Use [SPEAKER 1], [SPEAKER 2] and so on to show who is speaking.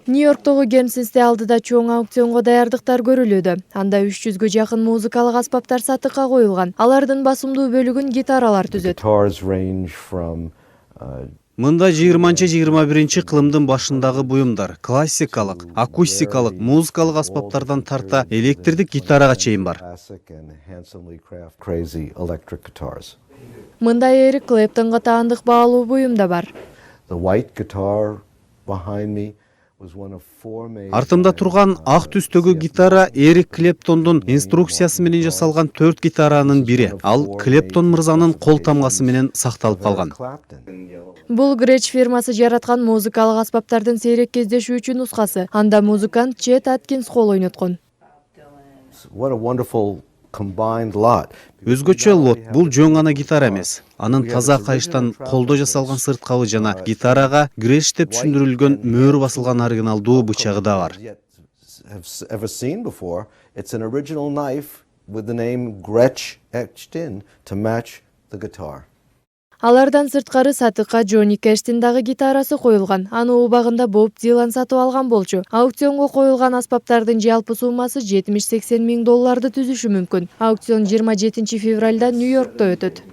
[SPEAKER 1] Нью-Йорктогу Гернсенсте алдыда чоң аукционго даярдыктар көрүлүүдө. Анда 300гө жакын музыкалык аспаптар сатыкка коюлган. Алардын басымдуу бөлүгүн гитаралар түзөт.
[SPEAKER 2] Мында 20-21 кылымдын башындагы буюмдар классикалык, акустикалык, музыкалык аспаптардан тарта электрдик гитарага чейин бар.
[SPEAKER 1] Мында Эрик Клэптонго таандык баалуу буюм да бар.
[SPEAKER 2] Артымда турган ак түстөгү гитара Эрик Клэптондун инструкциясы менен жасалган 4 гитаранын бири. Ал Клэптон мырзанын кол тамгасы менен сакталып калган.
[SPEAKER 1] Бул Gretsch фирмасы жараткан музыкалык аспаптардын сейрек кездешүүчү нускасы. Анда музыкант Чет Аткинс кол ойноткон.
[SPEAKER 2] Өзгөчө лот, бул жөн гана гитара эмес. Анын таза кайыштан колдо жасалган сырткабы жана гитарага Gretsch деп түшүндүрүлгөн мөөр басылган оригиналдуу бычагы да бар.
[SPEAKER 1] Алардан сырткары сатыкка Джонни Кэштин дагы гитарасы коюлган. Аны убагында Боб Дилан сатып алган болчу. Аукционго коюлган аспаптардын жалпы суммасы $70-80 миң түзүшү мүмкүн. Аукцион 27 февралда Нью-Йоркто өтөт.